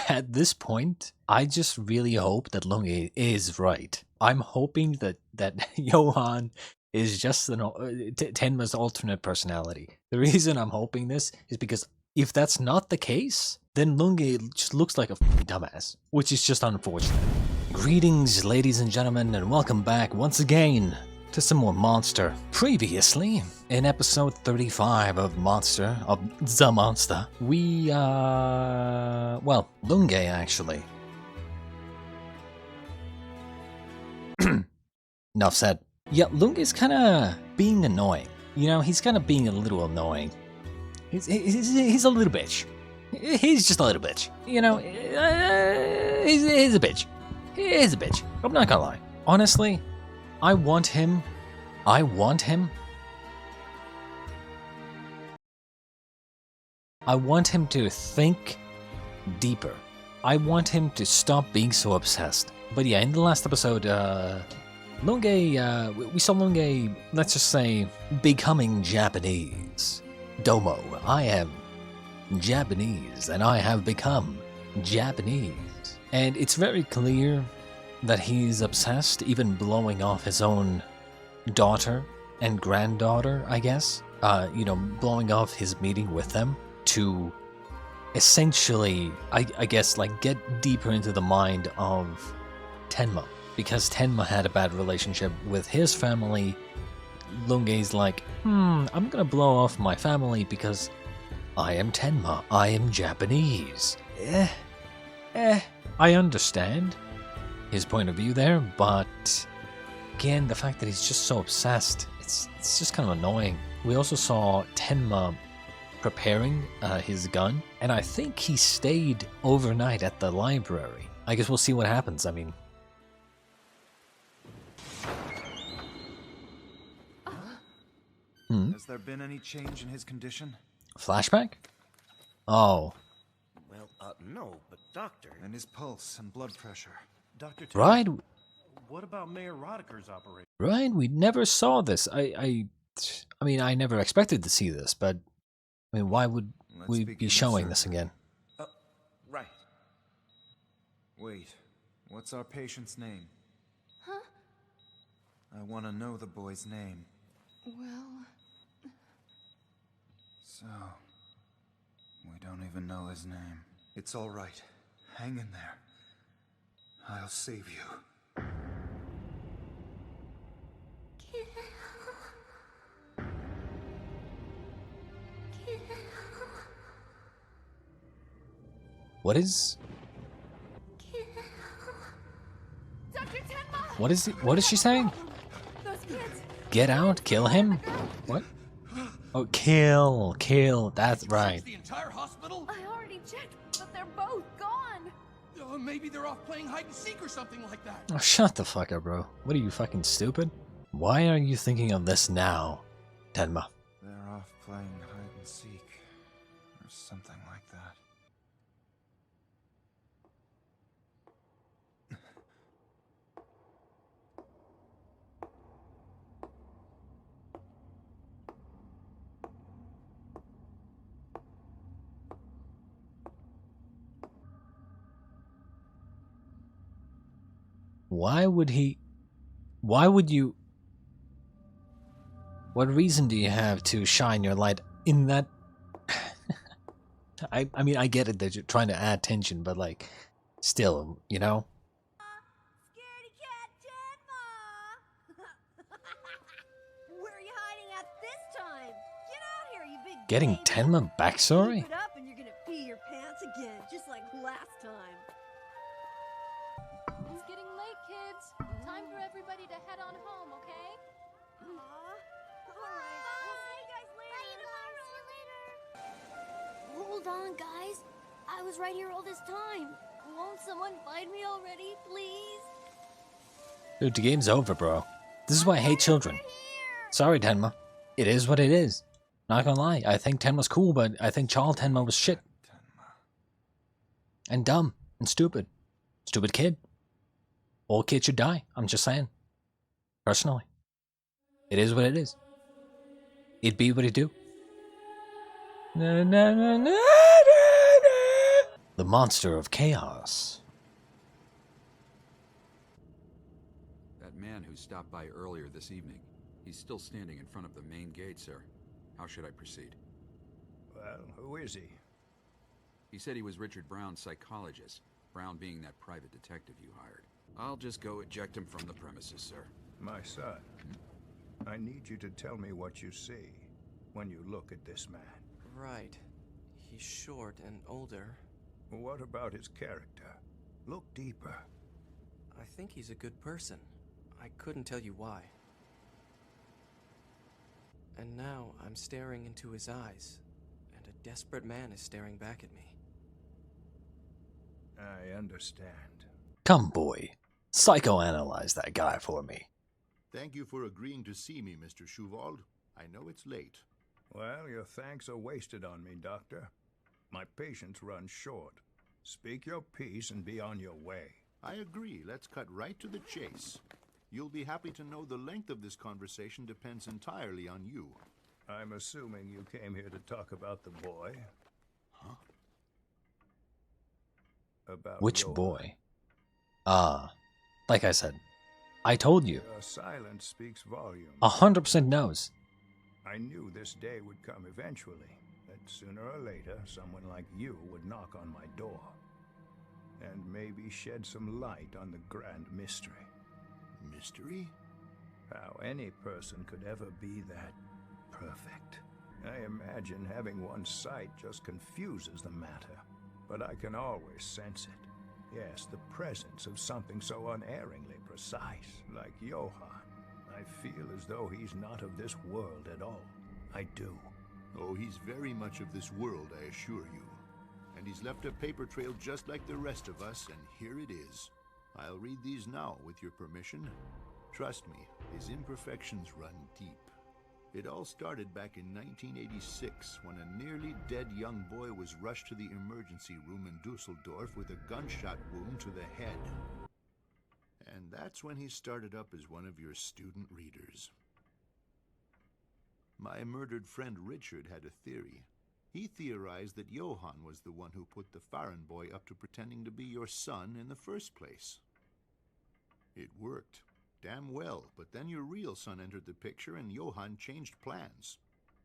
at this point, I just really hope that Lunge is right. I'm hoping that Johan is just Tenma's alternate personality. The reason I'm hoping this is because if that's not the case, then Lunge just looks like a dumbass, which is just unfortunate. Greetings, ladies and gentlemen, and welcome back once again to some more Monster. Previously, in episode 35 of The Monster, we, well, Lunge, actually. Enough said. Yeah, Lunge's kinda being annoying. You know, he's kinda being a little annoying. He's a little bitch. He's just a little bitch. You know, he's a bitch. He's a bitch. I'm not gonna lie. Honestly, I want him to think deeper. I want him to stop being so obsessed. But yeah, in the last episode, Lunge, we saw Lunge, let's just say, becoming Japanese. Domo, I am Japanese, and I have become Japanese. And it's very clear that he's obsessed, even blowing off his own daughter and granddaughter, I guess. You know, blowing off his meeting with them to essentially, I guess, like, get deeper into the mind of Tenma. Because Tenma had a bad relationship with his family, Lunge's like, I'm gonna blow off my family because I am Tenma, I am Japanese. I understand his point of view there, but again, the fact that he's just so obsessed, it's just kind of annoying. We also saw Tenma preparing his gun, and I think he stayed overnight at the library. I guess we'll see what happens. I mean, has there been any change in his condition? Flashback? Oh. Well, no, but doctor. And his pulse and blood pressure. Dr. Tenma, Right? what about Mayor Rodiker's operation? Right? We never saw this. I mean, I never expected to see this, but I mean, why would we be showing this again? Right. Wait, what's our patient's name? Huh? I want to know the boy's name. Well... So, we don't even know his name. It's all right. Hang in there. I'll save you. What is? Dr. Tenma! What is she saying? Those kids! Get out, kill him? What? Oh, kill. That's right. The entire hospital? I already checked, but they're both gone! Maybe they're off playing hide and seek or something like that. Oh, shut the fuck up, bro. What are you, fucking stupid? Why are you thinking of this now, Tenma? They're off playing hide and seek. Or something like that. Why would you? What reason do you have to shine your light in that? I mean, I get it that you're trying to add tension, but like, still, you know? Scaredy cat Tenma! Where are you hiding at this time? Get out here, you big Getting baby. Tenma backstory? Keep it up and you're gonna pee your pants again, just like last time. It's getting late, kids. Time for everybody to head on home, okay? Alright, we'll see you guys later. Hold on, guys. I was right here all this time. Won't someone find me already, please? Dude, the game's over, bro. This is why I hate children. Sorry, Tenma. It is what it is. Not gonna lie, I think Tenma's cool, but I think child Tenma was shit. And dumb. And stupid. Stupid kid. Old kid should die. I'm just saying. Personally. It is what it is. It be what it do. Na, na, na, na, na, na. the monster of chaos. That man who stopped by earlier this evening, he's still standing in front of the main gate, sir. How should I proceed? Well, who is he? He said he was Richard Brown's psychologist, Brown being that private detective you hired. I'll just go eject him from the premises, sir. My son. I need you to tell me what you see when you look at this man. Right. He's short and older. What about his character? Look deeper. I think he's a good person. I couldn't tell you why. And now I'm staring into his eyes, and a desperate man is staring back at me. I understand. Come, boy. Psychoanalyze that guy for me. Thank you for agreeing to see me, Mr. Schuvald. I know it's late. Well, your thanks are wasted on me, Doctor. My patience runs short. Speak your piece and be on your way. I agree. Let's cut right to the chase. You'll be happy to know the length of this conversation depends entirely on you. I'm assuming you came here to talk about the boy. Huh? About Which Johan. boy? Like I said, I told you. Your silence speaks volumes. 100% knows. I knew this day would come eventually, that sooner or later someone like you would knock on my door and maybe shed some light on the grand mystery. Mystery? How any person could ever be that perfect. I imagine having one's sight just confuses the matter, but I can always sense it. Yes, the presence of something so unerringly precise, like Johan. I feel as though he's not of this world at all. I do. Oh, he's very much of this world, I assure you. And he's left a paper trail just like the rest of us, and here it is. I'll read these now, with your permission. Trust me, his imperfections run deep. It all started back in 1986, when a nearly dead young boy was rushed to the emergency room in Dusseldorf with a gunshot wound to the head. And that's when he started up as one of your student readers. My murdered friend Richard had a theory. He theorized that Johan was the one who put the Farren boy up to pretending to be your son in the first place. It worked. Damn well, but then your real son entered the picture and Johan changed plans.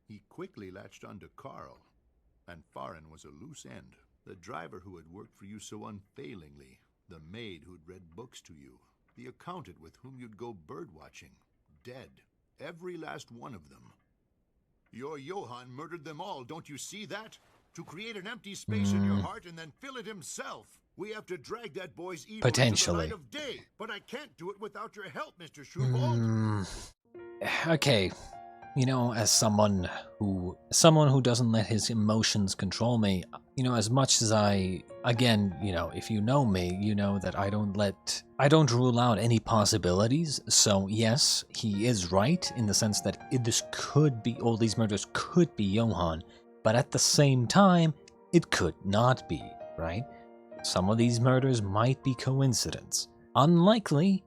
He quickly latched onto Carl, and Farren was a loose end. The driver who had worked for you so unfailingly, the maid who'd read books to you, the accountant with whom you'd go bird-watching, dead. Every last one of them. Your Johan murdered them all, don't you see that? To create an empty space in your heart and then fill it himself. We have to drag that boy's evil into the light of day. But I can't do it without your help, Mr. Schuvald. Okay. You know, as someone who doesn't let his emotions control me, you know, as much as again, you know, if you know me, you know that I don't rule out any possibilities. So yes, he is right in the sense that all these murders could be Johan, but at the same time, it could not be, right? Some of these murders might be coincidence. Unlikely,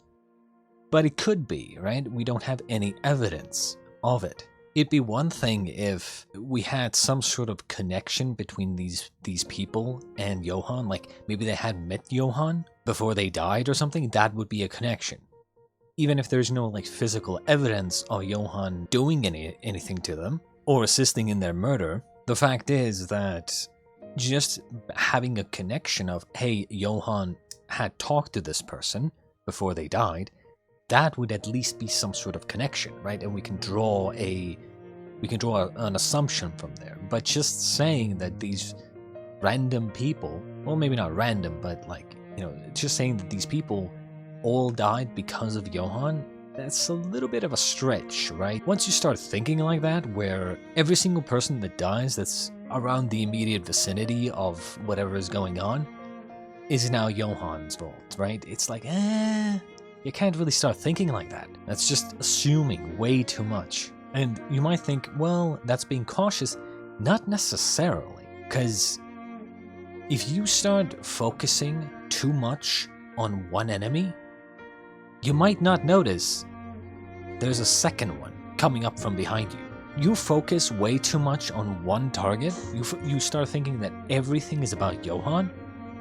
but it could be, right? We don't have any evidence of it. It'd be one thing if we had some sort of connection between these people and Johan, like maybe they had met Johan before they died or something. That would be a connection. Even if there's no like physical evidence of Johan doing anything to them or assisting in their murder, the fact is that just having a connection of, hey, Johan had talked to this person before they died, that would at least be some sort of connection, right? And we can draw an assumption from there. But just saying that these random people, well, maybe not random, but like, you know, just saying that these people all died because of Johan, that's a little bit of a stretch, right? Once you start thinking like that, where every single person that dies that's around the immediate vicinity of whatever is going on is now Johan's fault, right? It's like, you can't really start thinking like that. That's just assuming way too much. And you might think, well, that's being cautious. Not necessarily, because if you start focusing too much on one enemy, you might not notice there's a second one coming up from behind you. You focus way too much on one target, you start thinking that everything is about Johan,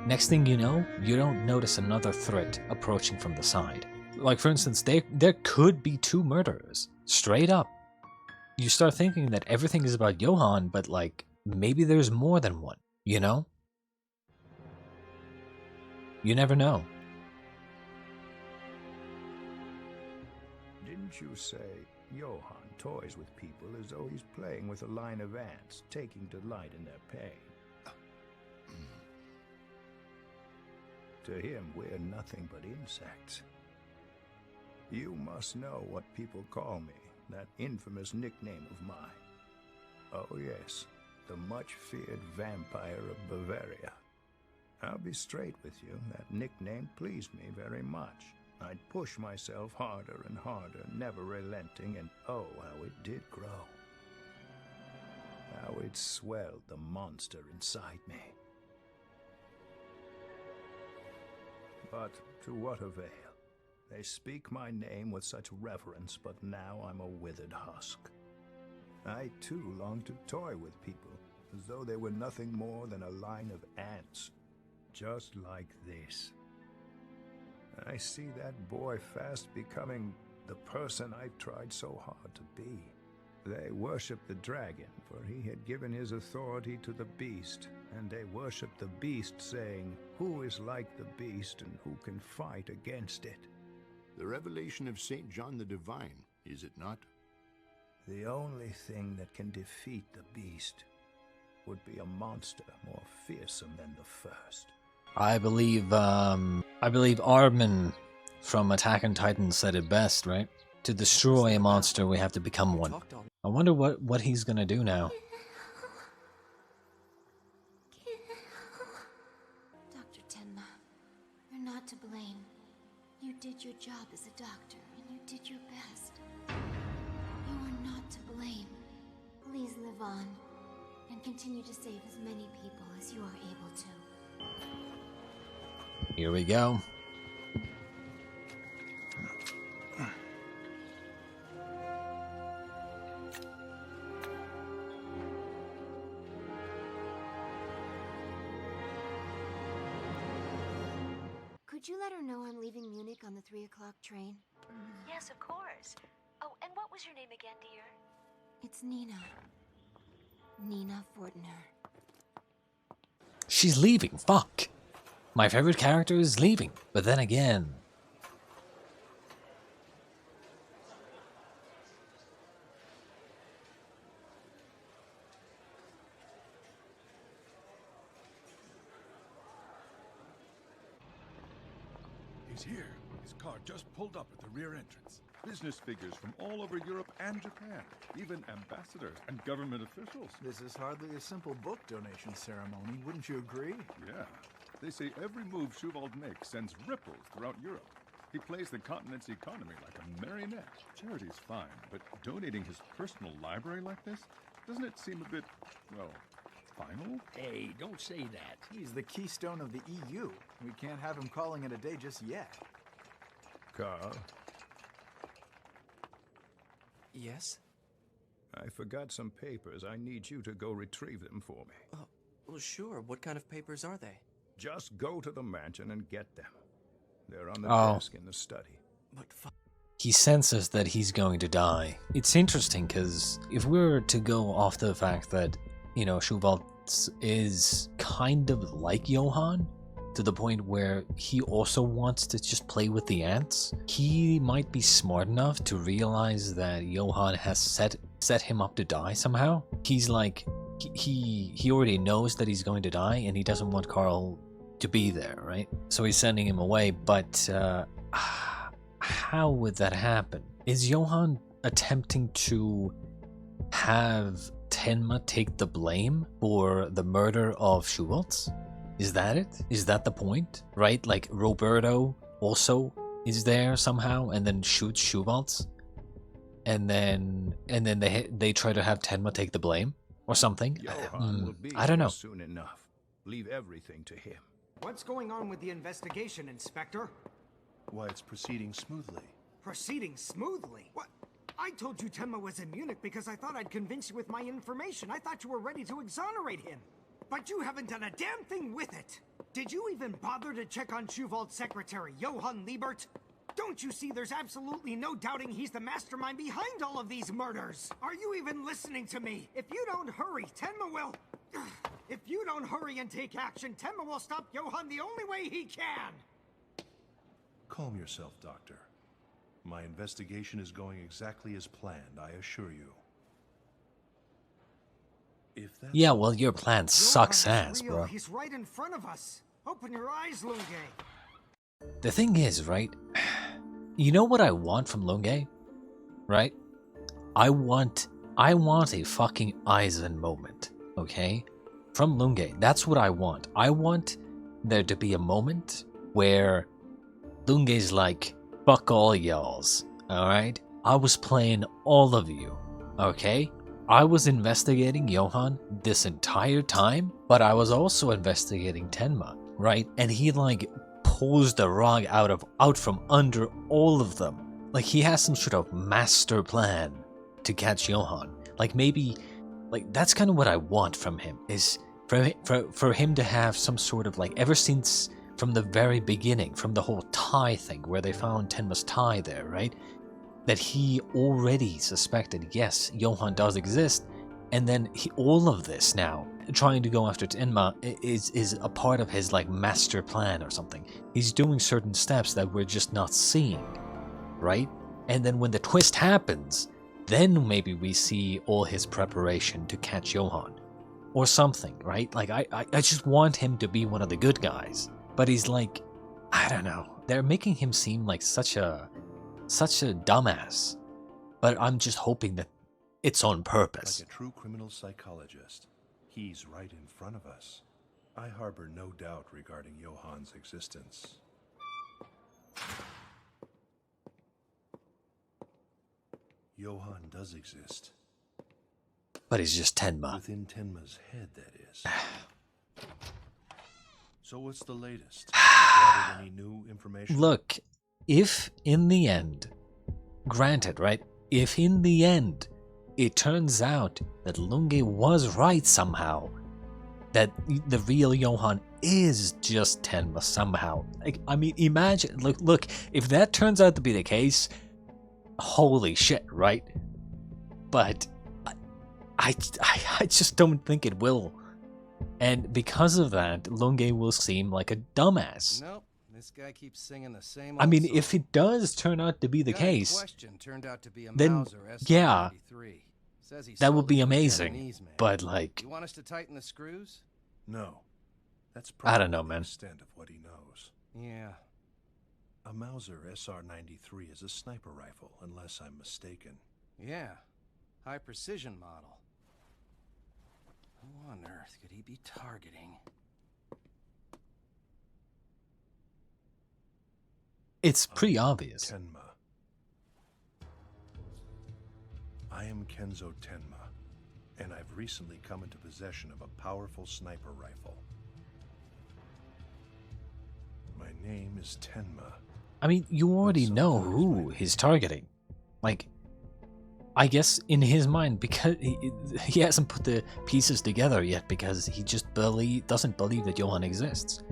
Next thing you know, you don't notice another threat approaching from the side. Like, for instance, there could be 2 murderers. Straight up. You start thinking that everything is about Johann, but like, maybe there's more than one, you know? You never know. Didn't you say Johann toys with people as though he's playing with a line of ants, taking delight in their pain? To him, we're nothing but insects. You must know what people call me, that infamous nickname of mine. Oh yes, the much-feared vampire of Bavaria. I'll be straight with you, that nickname pleased me very much. I'd push myself harder and harder, never relenting, and oh, how it did grow. How it swelled the monster inside me. But to what avail? They speak my name with such reverence, but now I'm a withered husk. I too long to toy with people, as though they were nothing more than a line of ants, just like this. I see that boy fast becoming the person I've tried so hard to be. They worship the dragon, for he had given his authority to the beast, and they worship the beast, saying, "Who is like the beast, and who can fight against it?" The revelation of St. John the Divine, is it not? The only thing that can defeat the beast would be a monster more fearsome than the first. I believe Armin from Attack on Titan said it best, right? To destroy a monster, we have to become one. I wonder what he's gonna do now. Dr. Tenma, you're not to blame. You did your job as a doctor, and you did your best. You are not to blame. Please live on, and continue to save as many people as you are able to. Here we go. Could you let her know I'm leaving Munich on the 3 o'clock train? Yes, of course. Oh, and what was your name again, dear? It's Nina. Nina Fortner. She's leaving, fuck! My favorite character is leaving, but then again... He's here. His car just pulled up at the rear entrance. Business figures from all over Europe and Japan. Even ambassadors and government officials. This is hardly a simple book donation ceremony, wouldn't you agree? Yeah. They say every move Schubald makes sends ripples throughout Europe. He plays the continent's economy like a marionette. Charity's fine, but donating his personal library like this, doesn't it seem a bit, well, final? Hey, don't say that. He's the keystone of the EU. We can't have him calling it a day just yet. Carl? Yes? I forgot some papers. I need you to go retrieve them for me. Well, sure. What kind of papers are they? Just go to the mansion and get them. They're on the desk in the study. But he senses that he's going to die. It's interesting because if we were to go off the fact that, you know, Schubald is kind of like Johann, to the point where he also wants to just play with the ants, he might be smart enough to realize that Johann has set him up to die somehow. He's like, he already knows that he's going to die, and he doesn't want Carl to be there, right? So he's sending him away, but how would that happen? Is Johann attempting to have Tenma take the blame for the murder of Schubald? Is that it? Is that the point? Right? Like Roberto also is there somehow and then shoots Schubald? And then they try to have Tenma take the blame or something? Johann will be I don't know. soon enough. Leave everything to him. What's going on with the investigation, Inspector? Why, it's proceeding smoothly. Proceeding smoothly? What? I told you Tenma was in Munich because I thought I'd convince you with my information. I thought you were ready to exonerate him. But you haven't done a damn thing with it. Did you even bother to check on Schuwald's secretary, Johann Liebert? Don't you see there's absolutely no doubting he's the mastermind behind all of these murders? Are you even listening to me? If you don't hurry, Tenma will... If you don't hurry and take action, Tenma will stop Johann the only way he can! Calm yourself, Doctor. My investigation is going exactly as planned, I assure you. If that's Yeah, well, your plan sucks ass, real. bro. He's right in front of us. Open your eyes, Lunge. The thing is, right? You know what I want from Lunge? Right? I want a fucking Eisen moment, okay? From Lunge, that's what I want. I want there to be a moment where Lunge's like, fuck all y'alls, alright? I was playing all of you, okay? I was investigating Johann this entire time, but I was also investigating Tenma, right? And he like pulls the rug out from under all of them. Like he has some sort of master plan to catch Johann. Like maybe, like that's kind of what I want from him, is for him to have some sort of like, ever since from the very beginning, from the whole tie thing where they found Tenma's tie there, right? That he already suspected, yes, Johann does exist, and then all of this now, trying to go after Tenma, is a part of his like master plan or something. He's doing certain steps that we're just not seeing, right? And then when the twist happens, then maybe we see all his preparation to catch Johann, or something, right? Like I just want him to be one of the good guys, but he's like, I don't know, they're making him seem like such a dumbass, but I'm just hoping that it's on purpose. Like a true criminal psychologist, he's right in front of us. I harbor no doubt regarding Johann's existence. Johann does exist. But he's just Tenma. Within Tenma's head, that is. So what's the latest? Have you gathered any new information? Look, if in the end, granted, right? If in the end it turns out that Lunge was right somehow, that the real Johann is just Tenma somehow. Like, I mean, imagine, look, if that turns out to be the case, holy shit, right? But I just don't think it will. And because of that, Lunge will seem like a dumbass. Nope, this guy keeps singing the same. I mean, if it does turn out to be the case, then yeah, that would be amazing. But like, you want us to tighten the screws? No, that's I don't know, probably man. the extent of what he knows. Yeah. A Mauser SR-93 is a sniper rifle, unless I'm mistaken. Yeah, high precision model. Who on earth could he be targeting? It's pretty obvious. Tenma. I am Kenzo Tenma, and I've recently come into possession of a powerful sniper rifle. My name is Tenma. I mean, you already know who he's targeting. Like, I guess in his mind, because he hasn't put the pieces together yet, because he just doesn't believe that Johann exists.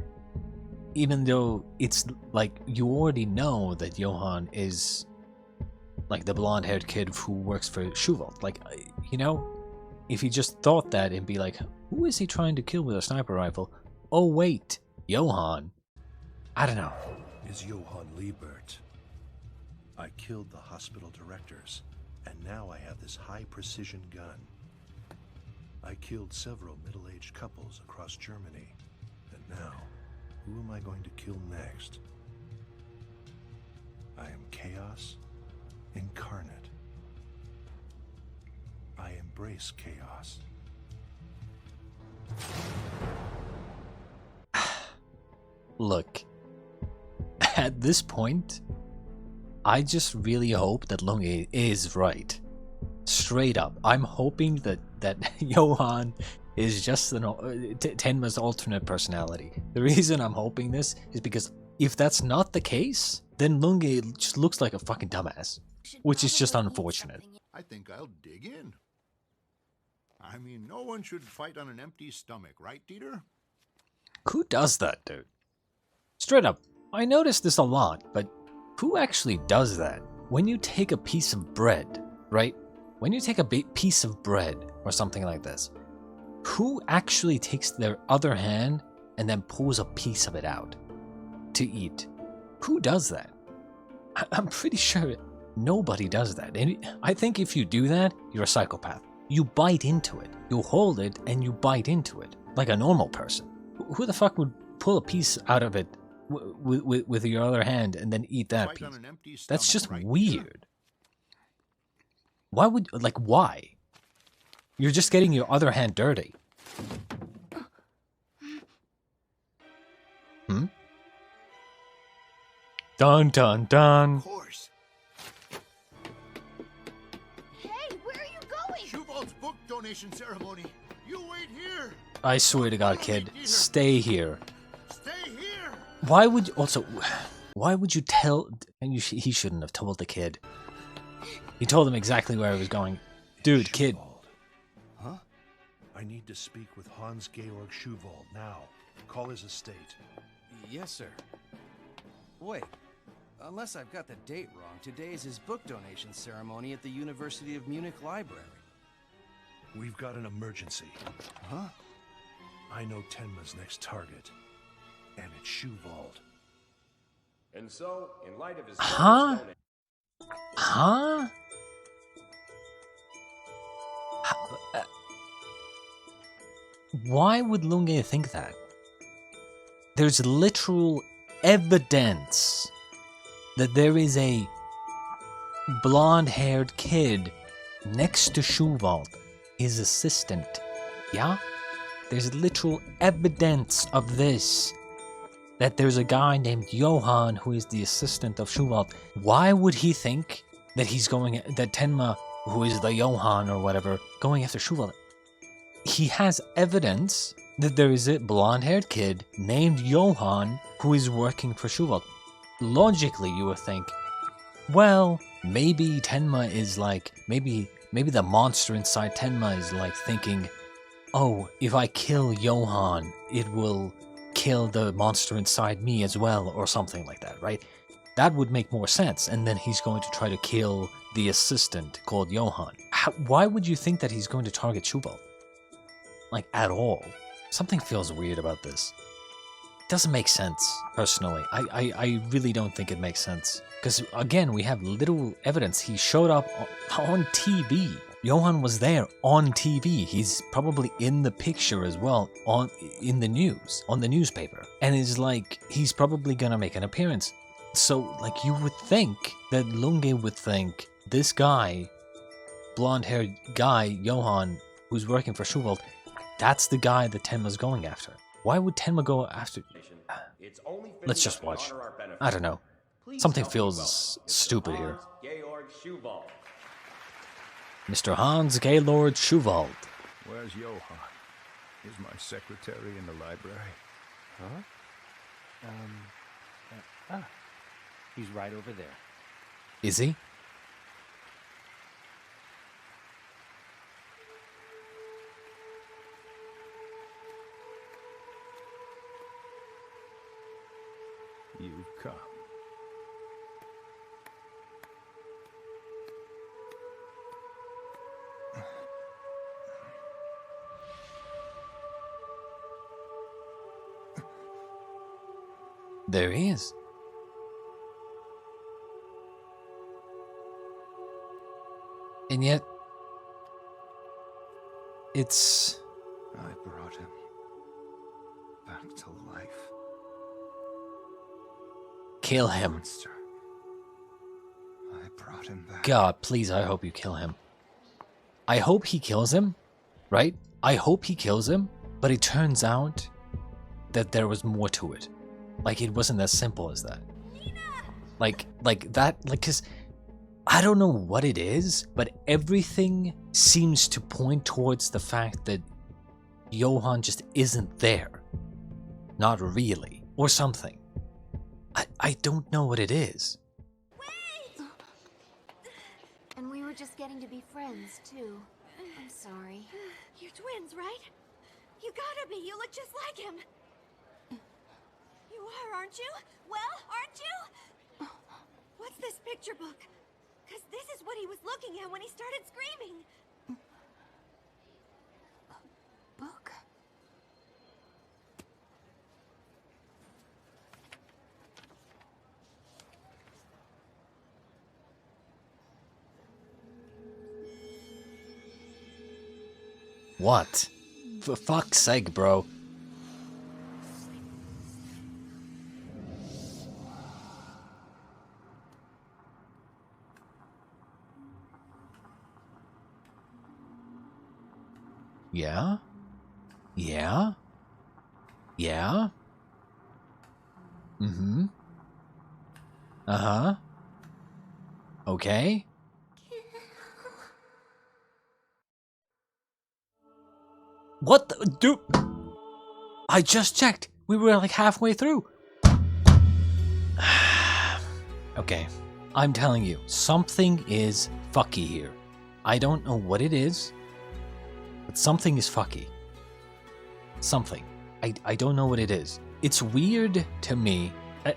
Even though it's like, you already know that Johann is like the blonde-haired kid who works for Schuwald. Like, you know, if he just thought that and be like, who is he trying to kill with a sniper rifle? Oh wait, Johann. I don't know. Is Johann Liebert. I killed the hospital directors, and now I have this high-precision gun. I killed several middle-aged couples across Germany, and now, who am I going to kill next? I am chaos incarnate. I embrace chaos. Look, at this point, I just really hope that Lunge is right. Straight up, I'm hoping that Johann is just Tenma's alternate personality. The reason I'm hoping this is because if that's not the case, then Lunge just looks like a fucking dumbass, which is just unfortunate. I think I'll dig in. I mean, no one should fight on an empty stomach, right, Dieter? Who does that, dude? Straight up, I notice this a lot, but who actually does that? When you take a piece of bread, right? When you take a piece of bread or something like this, who actually takes their other hand and then pulls a piece of it out to eat? Who does that? I'm pretty sure nobody does that. And I think if you do that, you're a psychopath. You bite into it. You hold it and you bite into it like a normal person. Who the fuck would pull a piece out of it with your other hand and then eat that piece? That's just weird. Why would, like, why? You're just getting your other hand dirty. Hmm? Dun dun dun. Of course. Hey, where are you going? Shuval's book donation ceremony. You wait here. I swear to God, kid, stay here. Stay here. Why would you tell? And he shouldn't have told the kid. He told him exactly where he was going. Dude, kid. Huh? I need to speak with Hans-Georg Schuwald now. Call his estate. Yes, sir. Wait, unless I've got the date wrong, today is his book donation ceremony at the University of Munich Library. We've got an emergency. Huh? I know Tenma's next target, and it's Schuwald. And so, in light of his Huh? Huh? Why would Lunge think that? There's literal evidence that there is a blonde-haired kid next to Schuwald, his assistant. Yeah? There's literal evidence of this. That there's a guy named Johann who is the assistant of Schuwald. Why would he think that that Tenma, who is the Johann or whatever, going after Schuwald? He has evidence that there is a blonde-haired kid named Johann who is working for Schuwald. Logically, you would think, well, maybe Tenma is like, maybe the monster inside Tenma is like thinking, oh, if I kill Johann, it will kill the monster inside me as well, or something like that, right? That would make more sense, and then he's going to try to kill the assistant called Johann. Why would you think that he's going to target Schuwald? Like, at all. Something feels weird about this. It doesn't make sense, personally. I really don't think it makes sense. Because, again, we have little evidence. He showed up on TV. Johann was there on TV. He's probably in the picture as well, in the news, on the newspaper. And it's like, he's probably gonna make an appearance. So, like, you would think that Lunge would think this guy, blonde-haired guy, Johann, who's working for Schuwald, that's the guy that Tenma's going after. Why would Tenma go after? Let's just watch. I don't know. Something feels stupid here. Mr. Hans Gaylord Schuwald. Where's Johann? Is my secretary in the library? Huh? He's right over there. Is he? You've come. There he is. And yet, it's... I brought him back to life. Kill him. Monster. I brought him back. God, please, I hope you kill him. I hope he kills him, right? I hope he kills him, but it turns out that there was more to it. Like, it wasn't as simple as that. Like that, like, cause I don't know what it is, but everything seems to point towards the fact that Johann just isn't there. Not really. Or something. I don't know what it is. Wait! And we were just getting to be friends, too. I'm sorry. You're twins, right? You gotta be. You look just like him. You are, aren't you? Well, aren't you? What's this picture book? Because this is what he was looking at when he started screaming. Book? What? For fuck's sake, bro. Yeah? Yeah? Yeah? Mm-hmm. Uh-huh. Okay. What the dude? I just checked. We were like halfway through. Okay. I'm telling you, something is fucky here. I don't know what it is, but something is fucky. Something. I don't know what it is. It's weird to me.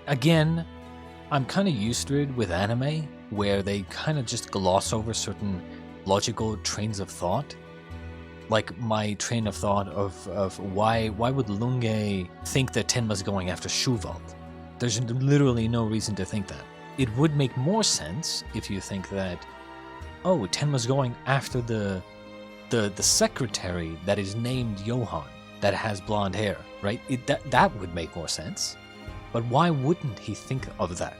Again, I'm kind of used to it with anime, where they kind of just gloss over certain logical trains of thought. Like my train of thought of why would Lunge think that Tenma's going after Shuvald? There's literally no reason to think that. It would make more sense if you think that, oh, Tenma's going after the secretary that is named Johann, that has blonde hair, right? That would make more sense. But why wouldn't he think of that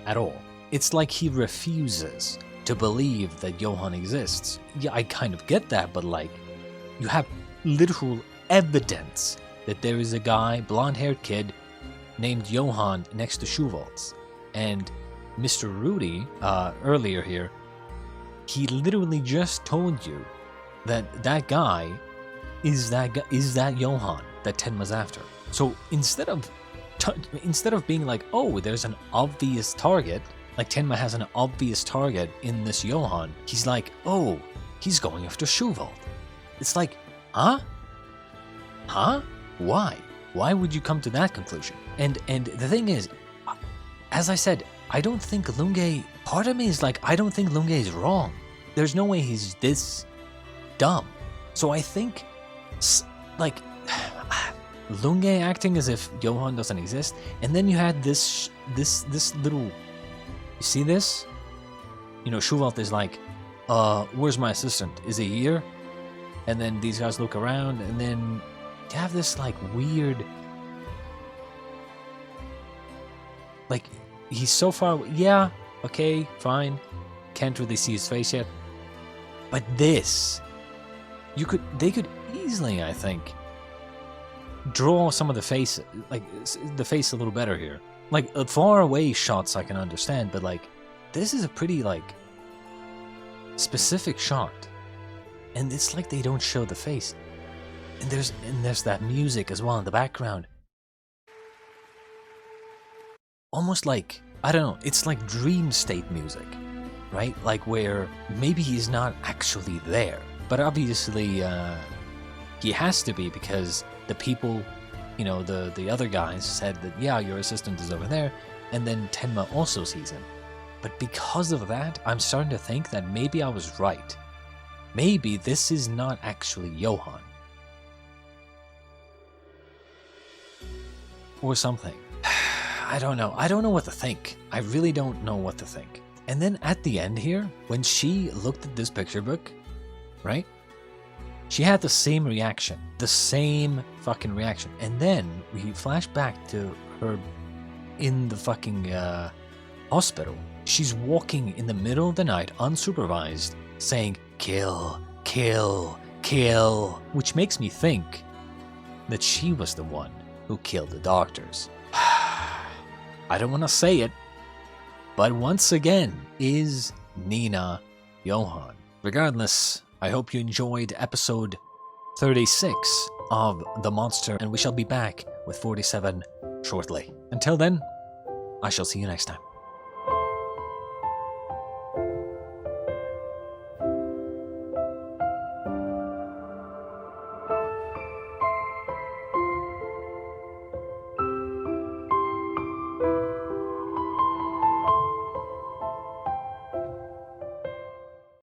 at all? It's like he refuses to believe that Johann exists. Yeah, I kind of get that, but like, you have literal evidence that there is a guy, blonde-haired kid, named Johann next to Shuvald's. And Mr. Rudy, earlier here, he literally just told you that that guy is that Johann that Tenma's after. So instead of being like, oh, there's an obvious target, like Tenma has an obvious target in this Johann, he's like, oh, he's going after Shuvald. It's like, huh? Huh? Why? Why would you come to that conclusion? And the thing is, as I said, I don't think Lunge, part of me is like, I don't think Lunge is wrong. There's no way he's this dumb. So I think, like, Lunge acting as if Johann doesn't exist, and then you had this little, you see this? You know, Shuvald is like, where's my assistant? Is he here? And then these guys look around, and then you have this, like, weird, like, he's so far away. Yeah, okay, fine. Can't really see his face yet. But this, they could easily, I think, draw some of the face, like, the face a little better here. Like, far away shots I can understand, but, like, this is a pretty, like, specific shot. And it's like they don't show the face. And there's that music as well in the background. Almost like, I don't know, it's like dream state music, right? Like where maybe he's not actually there, but obviously he has to be, because the people, you know, the other guys said that, yeah, your assistant is over there, and then Tenma also sees him. But because of that, I'm starting to think that maybe I was right. Maybe this is not actually Johann. Or something. I don't know. I don't know what to think. I really don't know what to think. And then at the end here, when she looked at this picture book, right? She had the same reaction. The same fucking reaction. And then we flash back to her in the fucking hospital. She's walking in the middle of the night, unsupervised, saying, kill, kill, kill. Which makes me think that she was the one who killed the doctors. I don't want to say it, but once again, is Nina Johann? Regardless, I hope you enjoyed episode 36 of The Monster, and we shall be back with 47 shortly. Until then, I shall see you next time.